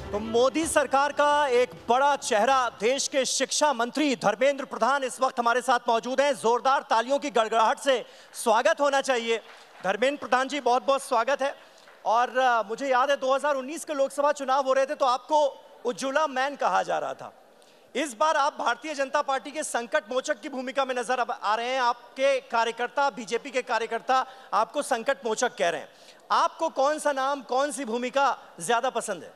तो मोदी सरकार का एक बड़ा चेहरा देश के शिक्षा मंत्री धर्मेंद्र प्रधान इस वक्त हमारे साथ मौजूद हैं। जोरदार तालियों की गड़गड़ाहट से स्वागत होना चाहिए। धर्मेंद्र प्रधान जी, बहुत बहुत स्वागत है। और मुझे याद है 2019 के लोकसभा चुनाव हो रहे थे तो आपको उज्ज्वला मैन कहा जा रहा था। इस बार आप भारतीय जनता पार्टी के संकट मोचक की भूमिका में नजर आ रहे हैं। आपके कार्यकर्ता, बीजेपी के कार्यकर्ता आपको संकट मोचक कह रहे हैं। आपको कौन सा नाम, कौन सी भूमिका ज्यादा पसंद है?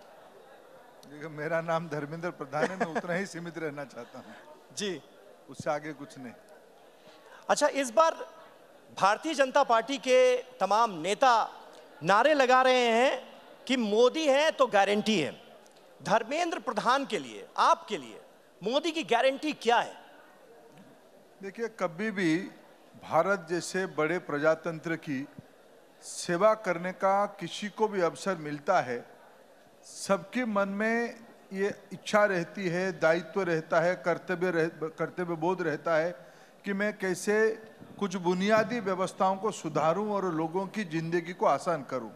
मेरा नाम धर्मेंद्र प्रधान है, मैं उतना ही सीमित रहना चाहता हूँ जी, उससे आगे कुछ नहीं। अच्छा, इस बार भारतीय जनता पार्टी के तमाम नेता नारे लगा रहे हैं कि मोदी है तो गारंटी है। धर्मेंद्र प्रधान के लिए, आपके लिए मोदी की गारंटी क्या है? देखिए, कभी भी भारत जैसे बड़े प्रजातंत्र की सेवा करने का किसी को भी अवसर मिलता है, सबके मन में ये इच्छा रहती है, दायित्व रहता है, कर्तव्य बोध रहता है कि मैं कैसे कुछ बुनियादी व्यवस्थाओं को सुधारूं और लोगों की जिंदगी को आसान करूं।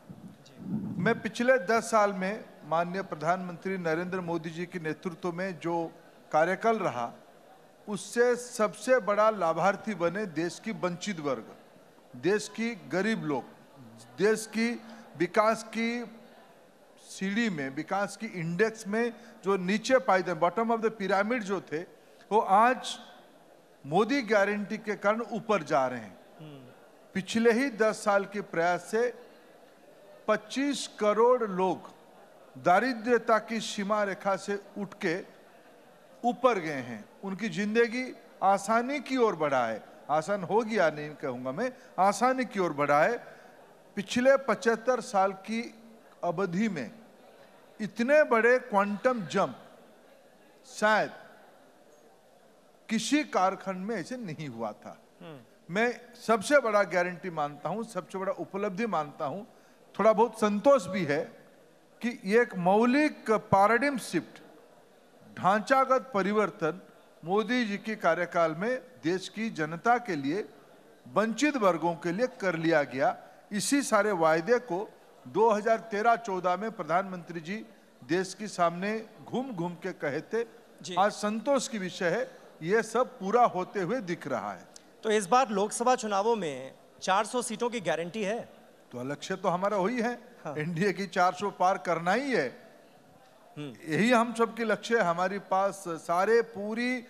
मैं पिछले 10 साल में माननीय प्रधानमंत्री नरेंद्र मोदी जी के नेतृत्व में जो कार्यकाल रहा, उससे सबसे बड़ा लाभार्थी बने देश की वंचित वर्ग, देश की गरीब लोग, देश की विकास की सीढ़ी में, विकास की इंडेक्स में जो नीचे पाए, बॉटम ऑफ द पिरामिड जो थे, वो आज मोदी गारंटी के कारण ऊपर जा रहे हैं। पिछले ही 10 साल के प्रयास से 25 करोड़ लोग दारिद्र्यता की सीमा रेखा से उठ के ऊपर गए हैं। उनकी जिंदगी आसानी की ओर बढ़ा है। आसान हो गया नहीं कहूंगा मैं, आसानी की ओर बढ़ा है। पिछले 75 साल की अवधि में इतने बड़े क्वांटम जंप शायद किसी कालखंड में ऐसे नहीं हुआ था। मैं सबसे बड़ा गारंटी मानता हूं, सबसे बड़ा उपलब्धि मानता हूं, थोड़ा बहुत संतोष भी है कि ये एक मौलिक पैराडिम शिफ्ट, ढांचागत परिवर्तन मोदी जी के कार्यकाल में देश की जनता के लिए, वंचित वर्गों के लिए कर लिया गया। इसी सारे वायदे को 2013-14 में प्रधानमंत्री जी देश के सामने घूम घूम के कहे थे। आज संतोष की विषय है, यह सब पूरा होते हुए दिख रहा है। तो इस बार लोकसभा चुनावों में 400 सीटों की गारंटी है? तो लक्ष्य तो हमारा वही है। हाँ। एनडीए की 400 पार करना ही है, यही हम सबके लक्ष्य है। हमारे पास सारे पूरी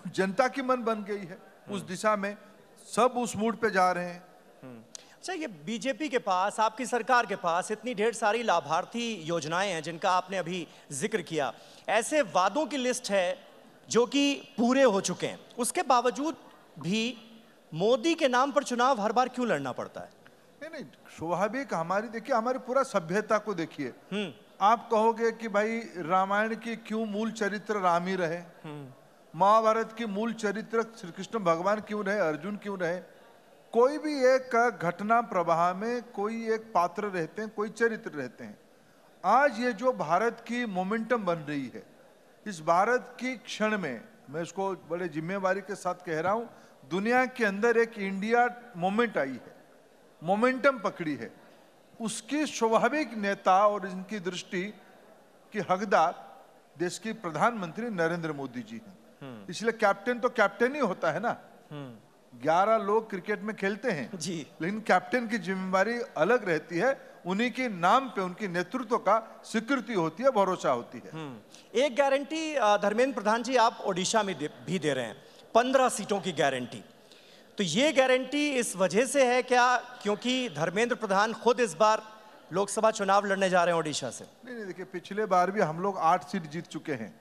जनता की मन बन गई है उस दिशा में, सब उस मूड पे जा रहे हैं। अच्छा, ये बीजेपी के पास, आपकी सरकार के पास इतनी ढेर सारी लाभार्थी योजनाएं हैं जिनका आपने अभी जिक्र किया, ऐसे वादों की लिस्ट है जो कि पूरे हो चुके हैं, उसके बावजूद भी मोदी के नाम पर चुनाव हर बार क्यों लड़ना पड़ता है? नहीं, स्वाभाविक हमारी, देखिए हमारी पूरा सभ्यता को देखिए। आप कहोगे कि भाई रामायण की क्यों मूल चरित्र राम ही रहे, महाभारत की मूल चरित्र श्री कृष्ण भगवान क्यों रहे, अर्जुन क्यों रहे? कोई भी एक घटना प्रवाह में कोई एक पात्र रहते हैं, कोई चरित्र रहते हैं। आज ये जो भारत की मोमेंटम बन रही है, इस भारत की क्षण में, मैं इसको बड़े जिम्मेवारी के साथ कह रहा हूं, दुनिया के अंदर एक इंडिया मोमेंट आई है, मोमेंटम पकड़ी है। उसकी स्वाभाविक नेता और इनकी दृष्टि की हकदार देश की प्रधानमंत्री नरेंद्र मोदी जी हैं। इसलिए कैप्टन तो कैप्टन ही होता है ना। 11 लोग क्रिकेट में खेलते हैं जी, लेकिन कैप्टन की जिम्मेदारी अलग रहती है। उन्हीं के नाम पे उनकी नेतृत्व का स्वीकृति होती है, भरोसा होती है। एक गारंटी धर्मेंद्र प्रधान जी आप ओडिशा में भी दे रहे हैं, 15 सीटों की गारंटी। तो ये गारंटी इस वजह से है क्या क्योंकि धर्मेंद्र प्रधान खुद इस बार लोकसभा चुनाव लड़ने जा रहे हैं ओडिशा से? नहीं, देखिए पिछले बार भी हम लोग 8 सीट जीत चुके हैं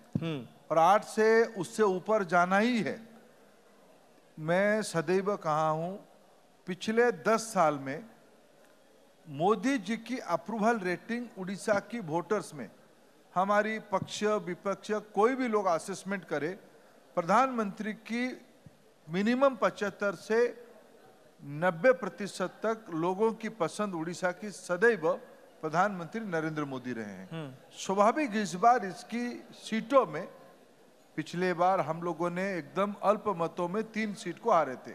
और 8 से उससे ऊपर जाना ही है। मैं सदैव कहा हूं, पिछले 10 साल में मोदी जी की अप्रूवल रेटिंग उड़ीसा की वोटर्स में, हमारी पक्ष विपक्ष कोई भी लोग असेसमेंट करे, प्रधानमंत्री की मिनिमम 75 से 90% तक लोगों की पसंद उड़ीसा की सदैव प्रधानमंत्री नरेंद्र मोदी रहे हैं। स्वाभाविक इस बार इसकी सीटों में, पिछले बार हम लोगों ने एकदम अल्प मतों में 3 सीट को हारे थे।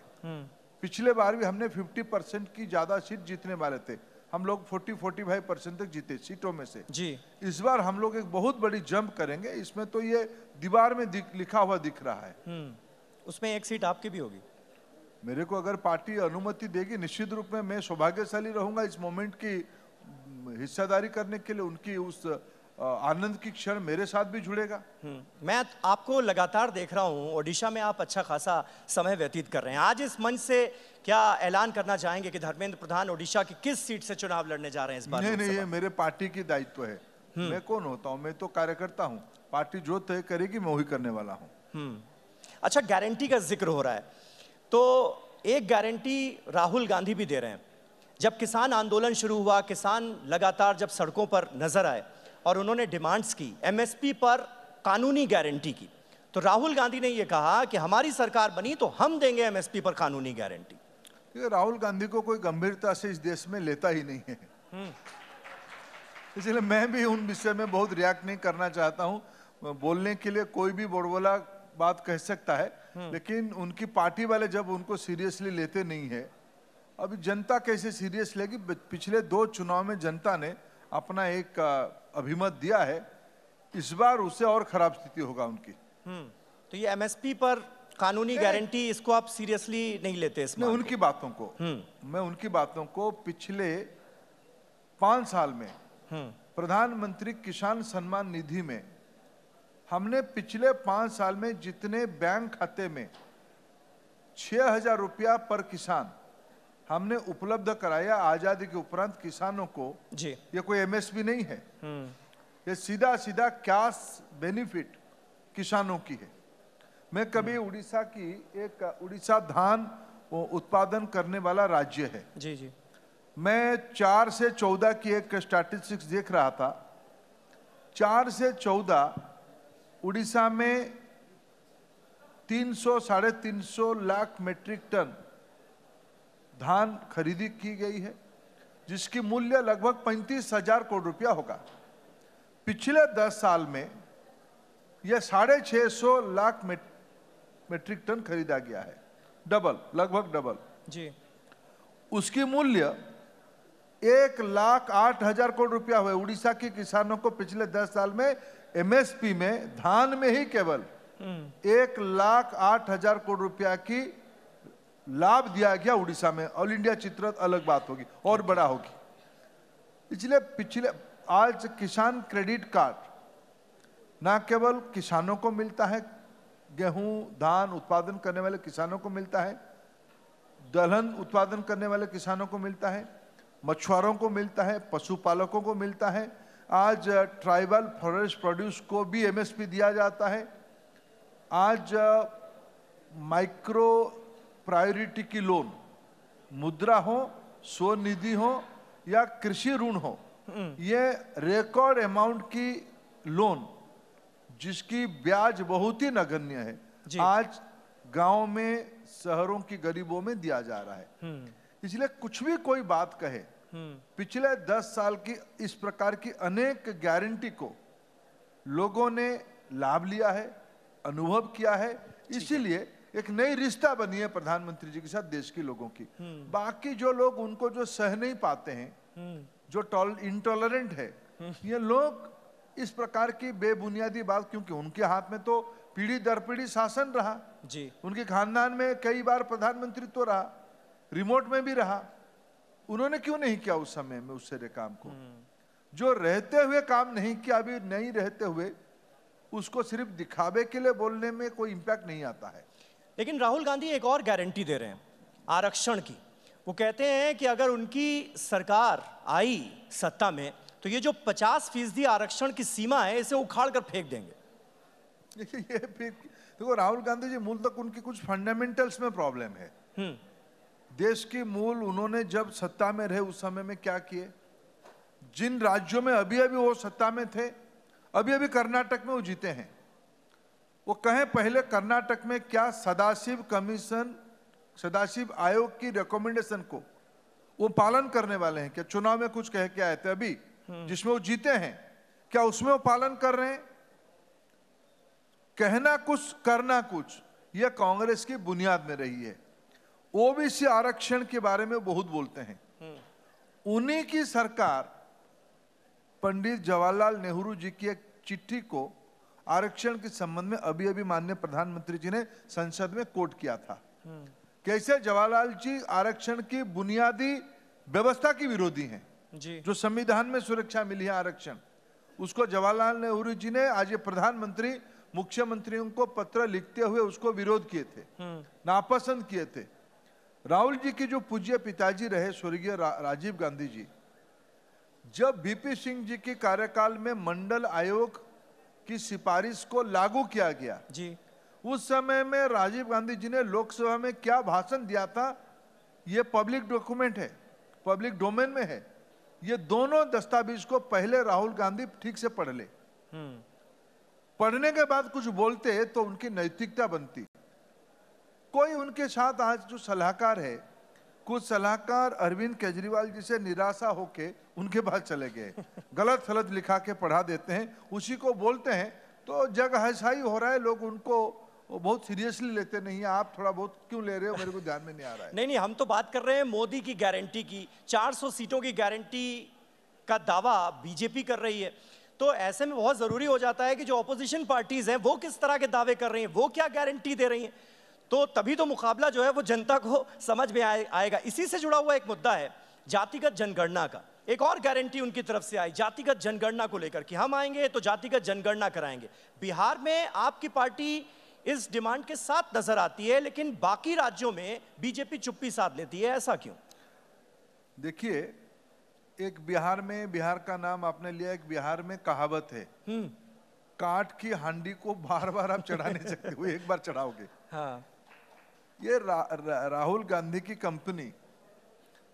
पिछले बार भी हमने 50% की ज्यादा सीट जीतने वाले थे। हम लोग 40-45% तक जीते सीटों में से। जी। इस बार हम लोग एक बहुत बड़ी जंप करेंगे, इसमें तो ये दीवार में लिखा हुआ दिख रहा है। उसमें एक सीट आपकी भी होगी। मेरे को अगर पार्टी अनुमति देगी, निश्चित रूप में मैं सौभाग्यशाली रहूंगा इस मोमेंट की हिस्सेदारी करने के लिए। उनकी उस आनंद की क्षण मेरे साथ भी जुड़ेगा। मैं आपको लगातार देख रहा हूं, ओडिशा में आप अच्छा खासा समय व्यतीत कर रहे हैं। आज इस मंच से क्या ऐलान करना चाहेंगे कि धर्मेंद्र प्रधान ओडिशा की किस सीट से चुनाव लड़ने जा रहे हैं इस बार? नहीं, ये मेरे पार्टी की दायित्व है। मैं कौन होता हूँ? मैं तो कार्यकर्ता हूँ। पार्टी जो तय करेगी मैं वही करने वाला हूँ। अच्छा, गारंटी का जिक्र हो रहा है, तो एक गारंटी राहुल गांधी भी दे रहे हैं। जब किसान आंदोलन शुरू हुआ, किसान लगातार जब सड़कों पर नजर आए और उन्होंने डिमांड्स की एमएसपी पर कानूनी गारंटी की, तो राहुल गांधी ने यह कहा कि हमारी सरकार बनी तो हम देंगे एमएसपी पर कानूनी गारंटी। राहुल गांधी को कोई गंभीरता से इस देश में लेता ही नहीं है, इसलिए मैं भी उन विषय में बहुत रिएक्ट नहीं करना चाहता हूं। बोलने के लिए कोई भी बोलबोला बात कह सकता है, लेकिन उनकी पार्टी वाले जब उनको सीरियसली लेते नहीं है, अभी जनता कैसे सीरियस लेगी? पिछले 2 चुनाव में जनता ने अपना एक अभिमत दिया है, इस बार उससे और खराब स्थिति होगा उनकी। तो ये एमएसपी पर कानूनी गारंटी, इसको आप सीरियसली नहीं लेते? इसमें उनकी बातों को मैं उनकी बातों को पिछले 5 साल में प्रधानमंत्री किसान सम्मान निधि में हमने पिछले 5 साल में जितने बैंक खाते में 6,000 रुपया पर किसान हमने उपलब्ध कराया आजादी के उपरांत किसानों को जी, ये कोई एमएसपी नहीं है, ये सीधा सीधा कैश बेनिफिट किसानों की है। मैं कभी उड़ीसा धान उत्पादन करने वाला राज्य है। जी जी। मैं 4 से 14 की एक स्टैटिस्टिक्स देख रहा था। 4 से 14 उड़ीसा में 300-350 लाख मीट्रिक टन धान खरीदी की गई है, जिसकी मूल्य लगभग 35,000 करोड़ रुपया होगा। पिछले 10 साल में यह 650 लाख मीट्रिक टन खरीदा गया है, डबल, लगभग डबल जी। उसकी मूल्य 1,08,000 करोड़ रुपया हुए। उड़ीसा के किसानों को पिछले 10 साल में एमएसपी में धान में ही केवल 1,08,000 करोड़ रुपया की लाभ दिया गया उड़ीसा में। ऑल इंडिया चित्र अलग बात होगी और बड़ा होगी। पिछले आज किसान क्रेडिट कार्ड ना केवल किसानों को मिलता है, गेहूं धान उत्पादन करने वाले किसानों को मिलता है, दलहन उत्पादन करने वाले किसानों को मिलता है, मछुआरों को मिलता है, पशुपालकों को मिलता है। आज ट्राइबल फॉरेस्ट प्रोड्यूस को भी एमएसपी दिया जाता है। आज माइक्रो प्रायोरिटी की लोन, मुद्रा हो, स्वनिधि हो या कृषि ऋण हो, ये रिकॉर्ड अमाउंट की लोन जिसकी ब्याज बहुत ही नगण्य है, आज गांव में शहरों की गरीबों में दिया जा रहा है। इसलिए कुछ भी कोई बात कहे, पिछले 10 साल की इस प्रकार की अनेक गारंटी को लोगों ने लाभ लिया है, अनुभव किया है। इसीलिए एक नई रिश्ता बनी है प्रधानमंत्री जी के साथ देश के लोगों की। बाकी जो लोग उनको जो सह नहीं पाते हैं, जो इंटॉलरेंट है, ये लोग इस प्रकार की बेबुनियादी बात, क्योंकि उनके हाथ में तो पीढ़ी दर पीढ़ी शासन रहा जी, उनके खानदान में कई बार प्रधानमंत्री तो रहा, रिमोट में भी रहा, उन्होंने क्यों नहीं किया उस समय में उस सारे काम को? जो रहते हुए काम नहीं किया, अभी नहीं रहते हुए उसको सिर्फ दिखावे के लिए बोलने में कोई इंपैक्ट नहीं आता है। लेकिन राहुल गांधी एक और गारंटी दे रहे हैं आरक्षण की। वो कहते हैं कि अगर उनकी सरकार आई सत्ता में तो ये जो 50% आरक्षण की सीमा है इसे उखाड़ कर फेंक देंगे। देखिए ये फिर देखो, राहुल गांधी जी मूल तक उनकी कुछ फंडामेंटल्स में प्रॉब्लम है। देश की मूल उन्होंने जब सत्ता में रहे उस समय में क्या किए, जिन राज्यों में अभी अभी वो सत्ता में थे, अभी अभी कर्नाटक में वो जीते हैं, वो कहें पहले कर्नाटक में क्या सदाशिव आयोग की रिकमेंडेशन को वो पालन करने वाले हैं क्या? चुनाव में कुछ कह के आए थे अभी जिसमें वो जीते हैं, क्या उसमें वो पालन कर रहे हैं? कहना कुछ करना कुछ, यह कांग्रेस की बुनियाद में रही है। ओबीसी आरक्षण के बारे में बहुत बोलते हैं, उन्हीं की सरकार पंडित जवाहरलाल नेहरू जी की एक चिट्ठी को आरक्षण के संबंध में अभी अभी माननीय प्रधानमंत्री जी ने संसद में कोट किया था। कैसे जवाहरलाल जी आरक्षण की बुनियादी व्यवस्था की विरोधी हैं जी। जो संविधान में सुरक्षा मिली है आरक्षण, उसको जवाहरलाल नेहरू जी ने आज ये प्रधानमंत्री मुख्यमंत्रियों को पत्र लिखते हुए उसको विरोध किए थे, नापसंद किए थे। राहुल जी के जो पूज्य पिताजी रहे स्वर्गीय राजीव गांधी जी, जब बीपी सिंह जी के कार्यकाल में मंडल आयोग की सिफारिश को लागू किया गया जी, उस समय में राजीव गांधी जी ने लोकसभा में क्या भाषण दिया था, ये पब्लिक डॉक्यूमेंट है, पब्लिक डोमेन में है। ये दोनों दस्तावेज को पहले राहुल गांधी ठीक से पढ़ ले, पढ़ने के बाद कुछ बोलते तो उनकी नैतिकता बनती। कोई उनके साथ आज जो सलाहकार है, कुछ सलाहकार अरविंद केजरीवाल जी से निराशा होके उनके पास चले गए, गलत सलत लिखा के पढ़ा देते हैं, उसी को बोलते हैं, तो जग हसाई हो रहा है, लोग उनको बहुत सीरियसली लेते नहीं है। आप थोड़ा बहुत क्यों ले रहे हो, मेरे को ध्यान में नहीं आ रहा है। नहीं, हम तो बात कर रहे हैं मोदी की गारंटी की, 400 सीटों की गारंटी का दावा बीजेपी कर रही है। तो ऐसे में बहुत जरूरी हो जाता है कि जो ऑपोजिशन पार्टीज हैं वो किस तरह के दावे कर रही हैं, वो क्या गारंटी दे रही हैं, तो तभी तो मुकाबला जो है वो जनता को समझ में आएगा। इसी से जुड़ा हुआ एक मुद्दा है जातिगत जनगणना का। एक और गारंटी उनकी तरफ से आई जातिगत जनगणना को लेकर कि हम आएंगे तो जातिगत जनगणना कराएंगे। बिहार में आपकी पार्टी इस डिमांड के साथ नजर आती है, लेकिन बाकी राज्यों में बीजेपी चुप्पी साध लेती है, ऐसा क्यों? देखिए, एक बिहार का नाम आपने लिया, एक बिहार में कहावत है, काठ की हांडी को बार बार आप चढ़ा नहीं सकते, वो एक बार चढ़ाओगे। हाँ। ये राहुल गांधी की कंपनी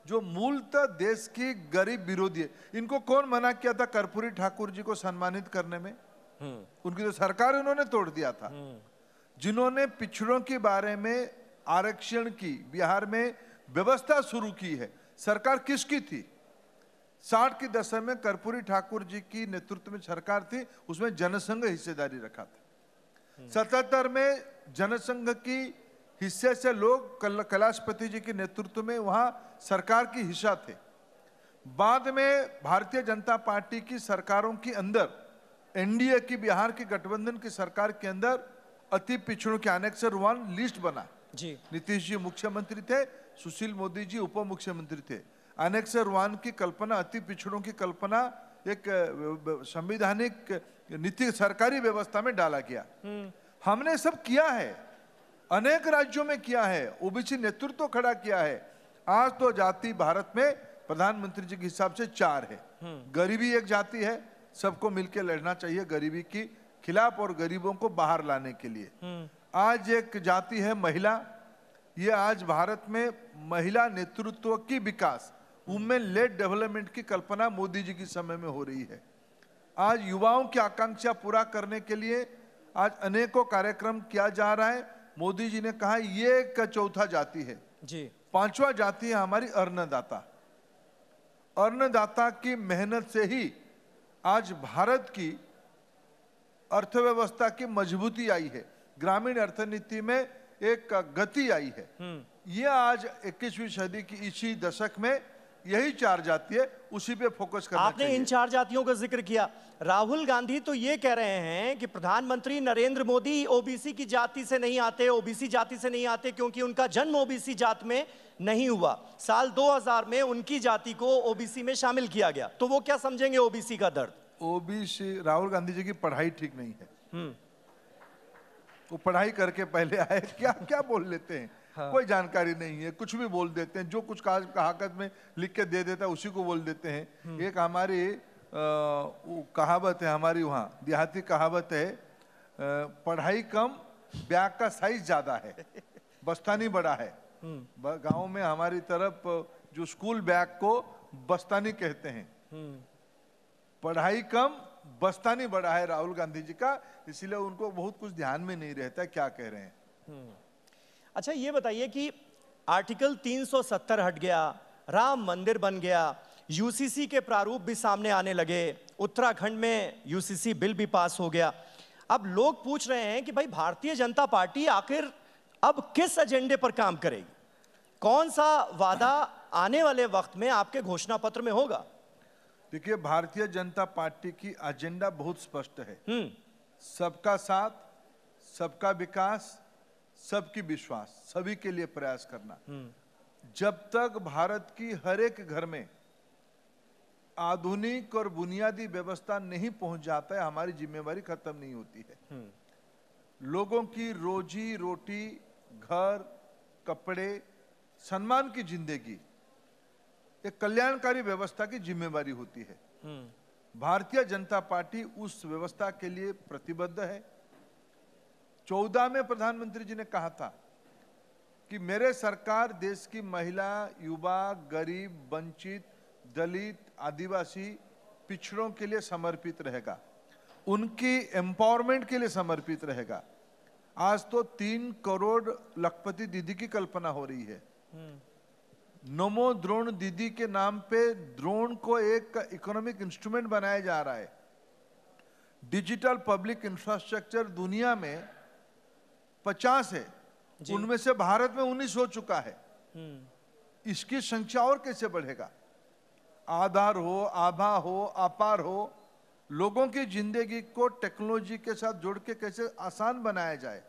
जो मूलतः देश की गरीब विरोधी है, इनको कौन मना किया था कर्पूरी ठाकुर जी को सम्मानित करने में? उनकी तो सरकार उन्होंने तोड़ दिया था। जिन्होंने पिछड़ों के बारे में आरक्षण की बिहार में व्यवस्था शुरू की है, सरकार किसकी थी? 60 के दशक में कर्पूरी ठाकुर जी की नेतृत्व में सरकार थी, उसमें जनसंघ हिस्सेदारी रखा था। 77 में जनसंघ की हिस्से से लोग कैलाशपति जी के नेतृत्व में वहां सरकार की हिस्सा थे। बाद में भारतीय जनता पार्टी की सरकारों के अंदर, एनडीए की बिहार की गठबंधन की सरकार के अंदर अति पिछड़ों के एनेक्सर 1 लिस्ट बना जी। नीतीश जी मुख्यमंत्री थे, सुशील मोदी जी उप मुख्यमंत्री थे। एनेक्सर 1 की कल्पना, अति पिछड़ों की कल्पना एक संवैधानिक नीति सरकारी व्यवस्था में डाला गया। हमने सब किया है, अनेक राज्यों में किया है, ओबीसी नेतृत्व खड़ा किया है। आज तो जाति भारत में प्रधानमंत्री जी के हिसाब से 4 है। गरीबी एक जाति है, सबको मिलकर लड़ना चाहिए गरीबी की खिलाफ और गरीबों को बाहर लाने के लिए। आज एक जाति है महिला, ये आज भारत में महिला नेतृत्व की विकास, वुमेन लेड डेवलपमेंट की कल्पना मोदी जी के समय में हो रही है। आज युवाओं की आकांक्षा पूरा करने के लिए आज अनेकों कार्यक्रम किया जा रहा है। मोदी जी ने कहा ये एक चौथा जाति है जी। 5वां जाति है हमारी अन्नदाता। अन्नदाता की मेहनत से ही आज भारत की अर्थव्यवस्था की मजबूती आई है, ग्रामीण अर्थनीति में एक गति आई है। ये आज 21वीं सदी की इसी दशक में यही 4 जाति है, उसी पे फोकस करना आपने चाहिए। इन 4 जातियों का जिक्र किया। राहुल गांधी तो ये कह रहे हैं कि प्रधानमंत्री नरेंद्र मोदी ओबीसी की जाति से नहीं आते, ओबीसी जाति से नहीं आते क्योंकि उनका जन्म ओबीसी जात में नहीं हुआ। साल 2000 में उनकी जाति को ओबीसी में शामिल किया गया, तो वो क्या समझेंगे ओबीसी का दर्द? ओबीसी, राहुल गांधी जी की पढ़ाई ठीक नहीं है। वो पढ़ाई करके पहले आए, क्या क्या बोल लेते हैं। हाँ। कोई जानकारी नहीं है, कुछ भी बोल देते हैं, जो कुछ कहावत में लिख के दे देता है उसी को बोल देते हैं। एक हमारी कहावत है, हमारी वहाँ देहाती कहावत है, पढ़ाई कम बैग का साइज ज्यादा है, बस्तानी बड़ा है। गांव में हमारी तरफ जो स्कूल बैग को बस्तानी कहते हैं। पढ़ाई कम बस्तानी बड़ा है राहुल गांधी जी का, इसलिए उनको बहुत कुछ ध्यान में नहीं रहता क्या कह रहे हैं। अच्छा, ये बताइए कि आर्टिकल 370 हट गया, राम मंदिर बन गया, यूसीसी के प्रारूप भी सामने आने लगे, उत्तराखंड में यूसीसी बिल भी पास हो गया। अब लोग पूछ रहे हैं कि भाई भारतीय जनता पार्टी आखिर अब किस एजेंडे पर काम करेगी? कौन सा वादा आने वाले वक्त में आपके घोषणा पत्र में होगा? देखिए, भारतीय जनता पार्टी की एजेंडा बहुत स्पष्ट है। सबका साथ, सबका विकास, सबकी विश्वास, सभी के लिए प्रयास करना। जब तक भारत की हर एक घर में आधुनिक और बुनियादी व्यवस्था नहीं पहुंच जाता है, हमारी जिम्मेवारी खत्म नहीं होती है। लोगों की रोजी रोटी, घर, कपड़े, सम्मान की जिंदगी, एक कल्याणकारी व्यवस्था की जिम्मेवारी होती है। भारतीय जनता पार्टी उस व्यवस्था के लिए प्रतिबद्ध है। 14 में प्रधानमंत्री जी ने कहा था कि मेरे सरकार देश की महिला, युवा, गरीब, वंचित, दलित, आदिवासी, पिछड़ों के लिए समर्पित रहेगा, उनकी एम्पावरमेंट के लिए समर्पित रहेगा। आज तो 3 करोड़ लखपति दीदी की कल्पना हो रही है। नमो ड्रोन दीदी के नाम पे ड्रोन को एक इकोनॉमिक इंस्ट्रूमेंट बनाया जा रहा है। डिजिटल पब्लिक इंफ्रास्ट्रक्चर दुनिया में 50 है, उनमें से भारत में 19 हो चुका है। इसकी संख्या और कैसे बढ़ेगा? आधार हो, आभा हो, अपार हो, लोगों की जिंदगी को टेक्नोलॉजी के साथ जोड़ के कैसे आसान बनाया जाए,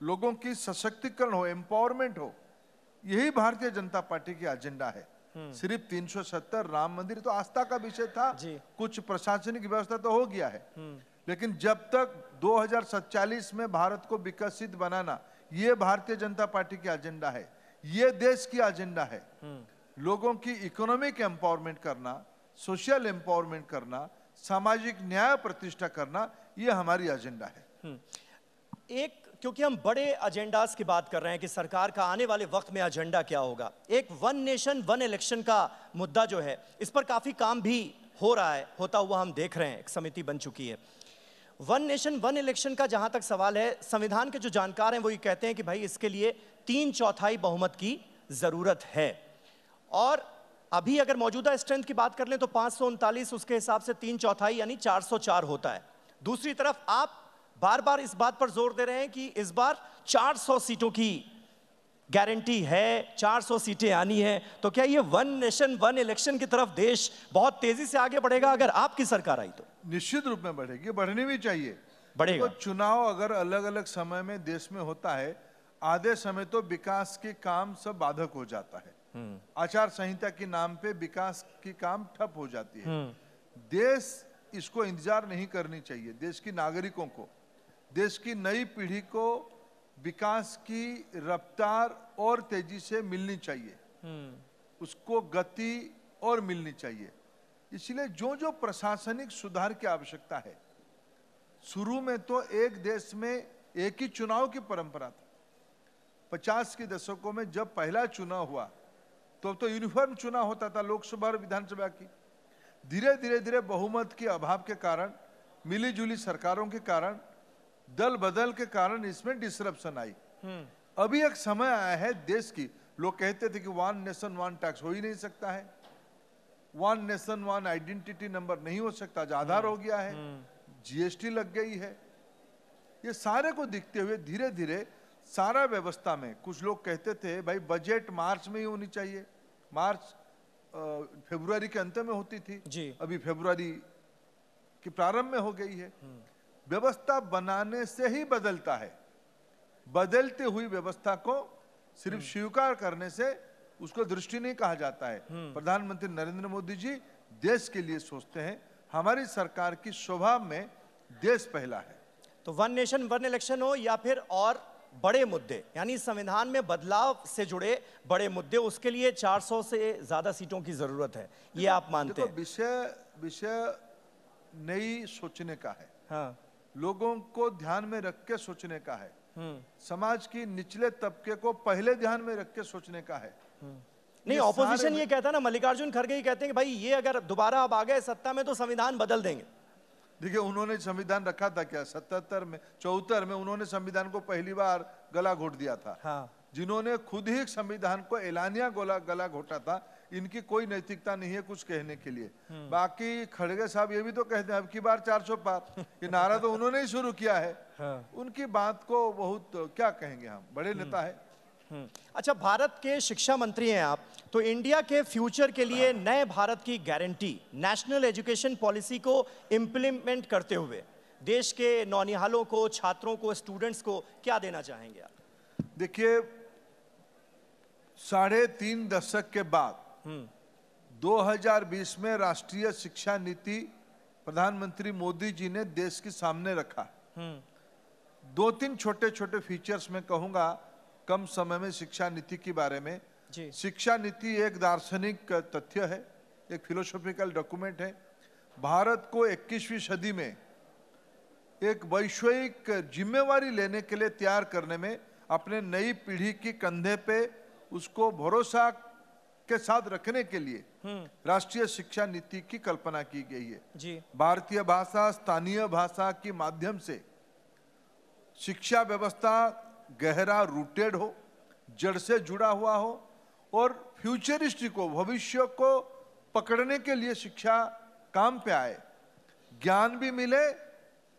लोगों की सशक्तिकरण हो, एम्पावरमेंट हो, यही भारतीय जनता पार्टी की एजेंडा है। सिर्फ 370 राम मंदिर तो आस्था का विषय था, कुछ प्रशासनिक व्यवस्था तो हो गया है, लेकिन जब तक 2047 में भारत को विकसित बनाना, ये भारतीय जनता पार्टी की एजेंडा है, ये देश की एजेंडा है। लोगों की इकोनॉमिक एम्पावरमेंट करना, सोशल एम्पावरमेंट करना, सामाजिक न्याय प्रतिष्ठा करना, ये हमारी एजेंडा है। एक, क्योंकि हम बड़े एजेंडास की बात कर रहे हैं कि सरकार का आने वाले वक्त में एजेंडा क्या होगा, एक वन नेशन वन इलेक्शन का मुद्दा जो है, इस पर काफी काम भी हो रहा है, होता हुआ हम देख रहे हैं, एक समिति बन चुकी है। वन नेशन वन इलेक्शन का जहां तक सवाल है, संविधान के जो जानकार हैं वो ये कहते हैं कि भाई इसके लिए 3/4 बहुमत की जरूरत है, और अभी अगर मौजूदा स्ट्रेंथ की बात कर लें तो 539, उसके हिसाब से 3/4 यानी 404 होता है। दूसरी तरफ आप बार बार इस बात पर जोर दे रहे हैं कि इस बार 400 सीटों की गारंटी है, 400 सीटें आनी है, तो क्या ये वन नेशन वन इलेक्शन की तरफ देश बहुत तेजी से आगे बढ़ेगा अगर आपकी सरकार आई तो? निश्चित रूप में बढ़ेगी, बढ़नी भी चाहिए, बढ़ेगा। तो चुनाव अगर अलग अलग समय में देश में होता है, आधे समय तो विकास के काम सब बाधक हो जाता है। आचार संहिता के नाम पे विकास की काम ठप हो जाती है। देश इसको इंतजार नहीं करनी चाहिए। देश की नागरिकों को, देश की नई पीढ़ी को विकास की रफ्तार और तेजी से मिलनी चाहिए, उसको गति और मिलनी चाहिए। इसलिए जो जो प्रशासनिक सुधार की आवश्यकता है, शुरू में तो एक देश में एक ही चुनाव की परंपरा था। 50 के दशकों में जब पहला चुनाव हुआ तो यूनिफॉर्म चुनाव होता था लोकसभा और विधानसभा की। धीरे धीरे बहुमत के अभाव के कारण, मिली जुली सरकारों के कारण, दल बदल के कारण इसमें डिसरप्शन आई। अभी एक समय आया है देश की, लोग कहते थे कि वन नेशन वन टैक्स हो ही नहीं सकता है, one nation one identity number नहीं हो सकता, आधार हो गया है, जीएसटी लग गई है। ये सारे को दिखते हुए धीरे धीरे सारा व्यवस्था में, कुछ लोग कहते थे भाई बजट मार्च में ही होनी चाहिए, मार्च फरवरी के अंत में होती थी जी। अभी फरवरी के प्रारंभ में हो गई है। व्यवस्था बनाने से ही बदलता है, बदलती हुई व्यवस्था को सिर्फ स्वीकार करने से उसको दृष्टि नहीं कहा जाता है। प्रधानमंत्री नरेंद्र मोदी जी देश के लिए सोचते हैं, हमारी सरकार की स्वभाव में देश पहला है। तो वन नेशन वन इलेक्शन हो या फिर और बड़े मुद्दे, यानी संविधान में बदलाव से जुड़े बड़े मुद्दे, उसके लिए 400 से ज्यादा सीटों की जरूरत है, ये आप मानते हैं? विषय नई सोचने का है। हाँ। लोगों को ध्यान में रख के सोचने का है, समाज की निचले तबके को पहले ध्यान में रख के सोचने का है। नहीं, ऑपोजिशन ये कहता है ना, मल्लिकार्जुन खड़गे कहते हैं कि भाई ये अगर दोबारा अब आ गए सत्ता में तो संविधान बदल देंगे। देखिए, उन्होंने संविधान रखा था क्या? 74 में उन्होंने संविधान को पहली बार गला घोट दिया था। हाँ। जिन्होंने खुद ही संविधान को एलानिया गला घोटा था, इनकी कोई नैतिकता नहीं है कुछ कहने के लिए। बाकी खड़गे साहब ये भी तो कहते हैं अब की बार 400 पार, ये नारा तो उन्होंने ही शुरू किया है। हाँ। उनकी बात को बहुत क्या कहेंगे हम, बड़े नेता है। अच्छा, भारत के शिक्षा मंत्री हैं आप, तो इंडिया के फ्यूचर के लिए नए भारत की गारंटी नेशनल एजुकेशन पॉलिसी को इम्प्लीमेंट करते हुए देश के नौनिहालों को, छात्रों को, स्टूडेंट्स को क्या देना चाहेंगे आप? देखिए, 3.5 दशक के बाद 2020 में राष्ट्रीय शिक्षा नीति प्रधानमंत्री मोदी जी ने देश के सामने रखा। 2-3 छोटे छोटे फीचर्स में कहूंगा कम समय में शिक्षा नीति के बारे में। शिक्षा नीति एक दार्शनिक तथ्य है, एक फिलोसॉफिकल डॉक्यूमेंट है। भारत को 21वीं सदी में एक वैश्विक जिम्मेवारी लेने के लिए तैयार करने में, अपने नई पीढ़ी की कंधे पे उसको भरोसा के साथ रखने के लिए राष्ट्रीय शिक्षा नीति की कल्पना की गई है। भारतीय भाषा, स्थानीय भाषा के माध्यम से शिक्षा व्यवस्था गहरा रूटेड हो, जड़ से जुड़ा हुआ हो और फ्यूचरिस्टिक को, भविष्य को पकड़ने के लिए शिक्षा काम पे आए, ज्ञान भी मिले,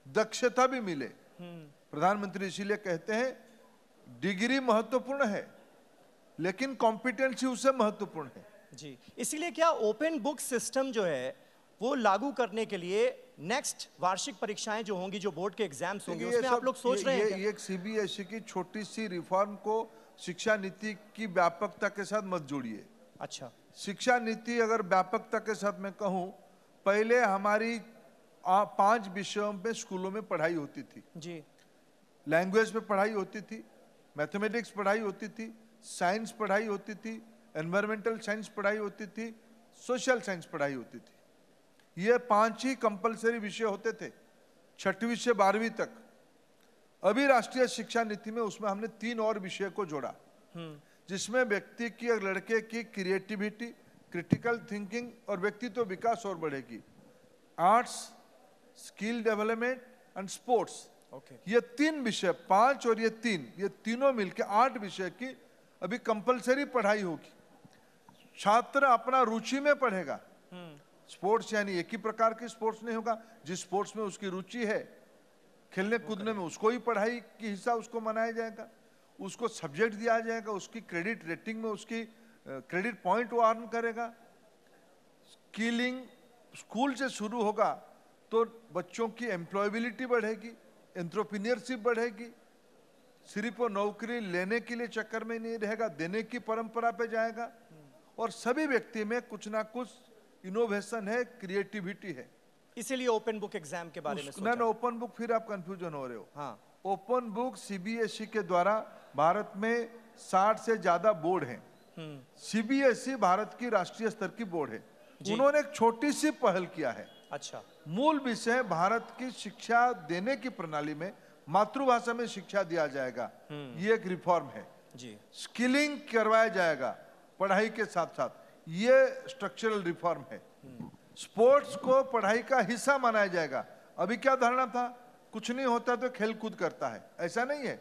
दक्षता भी मिले। प्रधानमंत्री इसीलिए कहते हैं डिग्री महत्वपूर्ण है लेकिन कॉम्पिटेंसी उससे महत्वपूर्ण है। जी, इसीलिए क्या ओपन बुक सिस्टम जो है वो लागू करने के लिए नेक्स्ट वार्षिक परीक्षाएं जो होंगी, जो बोर्ड के एग्जाम्स होंगे, उसमें आप लोग सोच रहे हैं? ये एक सीबीएसई की छोटी सी रिफॉर्म को शिक्षा नीति की व्यापकता के साथ मत जोड़िए। अच्छा, शिक्षा नीति अगर व्यापकता के साथ मैं कहूं, पहले हमारी 5 विषयों पे स्कूलों में पढ़ाई होती थी। जी, लैंग्वेज पे पढ़ाई होती थी, मैथमेटिक्स पढ़ाई होती थी, साइंस पढ़ाई होती थी, एनवायरमेंटल साइंस पढ़ाई होती थी, सोशल साइंस पढ़ाई होती थी। ये 5 ही कंपलसरी विषय होते थे 6वीं से 12वीं तक। अभी राष्ट्रीय शिक्षा नीति में उसमें हमने 3 और विषय को जोड़ा, जिसमें व्यक्ति की और लड़के की क्रिएटिविटी, क्रिटिकल थिंकिंग और व्यक्तित्व विकास और बढ़ेगी। Arts, skill development and sports, ये 3 विषय, 5 और ये 3, ये तीनों मिलकर 8 विषय की अभी कंपलसरी पढ़ाई होगी। छात्र अपना रुचि में पढ़ेगा। स्पोर्ट्स यानी एक ही प्रकार की स्पोर्ट्स नहीं होगा, जिस स्पोर्ट्स में उसकी रुचि है, खेलने कूदने में उसको ही पढ़ाई की हिस्सा उसको मनाया जाएगा, उसको सब्जेक्ट दिया जाएगा, उसकी क्रेडिट रेटिंग में उसकी क्रेडिट पॉइंट वो अर्न करेगा। स्किलिंग स्कूल से शुरू होगा तो बच्चों की एम्प्लॉयबिलिटी बढ़ेगी, एंटरप्रेन्योरशिप बढ़ेगी। सिर्फ वो नौकरी लेने के लिए चक्कर में नहीं रहेगा, देने की परंपरा पे जाएगा। और सभी व्यक्ति में कुछ ना कुछ इनोवेशन है, क्रिएटिविटी है। इसीलिए ओपन बुक एग्जाम के बारे में सोचा। ना ओपन बुक, फिर आप कंफ्यूजन हो रहे हो। हाँ, ओपन बुक सीबीएसई के द्वारा भारत में 60 से ज्यादा बोर्ड हैं। सीबीएसई भारत की राष्ट्रीय स्तर की बोर्ड है। उन्होंने एक छोटी सी पहल किया है। अच्छा, मूल विषय भारत की शिक्षा देने की प्रणाली में मातृभाषा में शिक्षा दिया जाएगा, ये एक रिफॉर्म है। जी, स्किलिंग करवाया जाएगा पढ़ाई के साथ साथ, ये स्ट्रक्चरल रिफॉर्म है। स्पोर्ट्स को पढ़ाई का हिस्सा माना जाएगा। अभी क्या धारणा था, कुछ नहीं होता तो खेल कूद करता है, ऐसा नहीं है।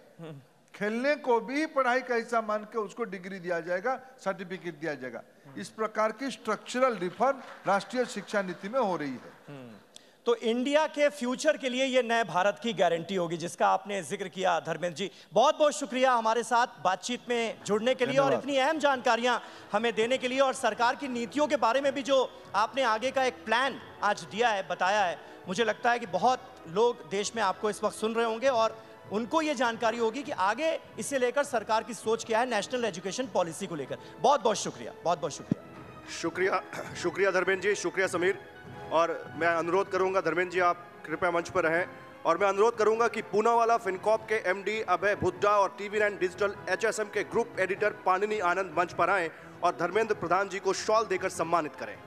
खेलने को भी पढ़ाई का हिस्सा मान के उसको डिग्री दिया जाएगा, सर्टिफिकेट दिया जाएगा। इस प्रकार की स्ट्रक्चरल रिफॉर्म राष्ट्रीय शिक्षा नीति में हो रही है। तो इंडिया के फ्यूचर के लिए ये नए भारत की गारंटी होगी, जिसका आपने जिक्र किया। धर्मेंद्र जी, बहुत बहुत शुक्रिया हमारे साथ बातचीत में जुड़ने के लिए और इतनी अहम जानकारियां हमें देने के लिए, और सरकार की नीतियों के बारे में भी जो आपने आगे का एक प्लान आज दिया है, बताया है। मुझे लगता है कि बहुत लोग देश में आपको इस वक्त सुन रहे होंगे और उनको ये जानकारी होगी कि आगे इसे लेकर सरकार की सोच क्या है नेशनल एजुकेशन पॉलिसी को लेकर। बहुत बहुत शुक्रिया, बहुत बहुत शुक्रिया। शुक्रिया धर्मेंद्र जी, शुक्रिया समीर। और मैं अनुरोध करूंगा धर्मेंद्र जी, आप कृपया मंच पर रहें। और मैं अनुरोध करूंगा कि पूनावाला फिनकॉर्प के एमडी अभय भुद्दा और TV9 डिजिटल HSM के ग्रुप एडिटर पानिनी आनंद मंच पर आएं और धर्मेंद्र प्रधान जी को शॉल देकर सम्मानित करें।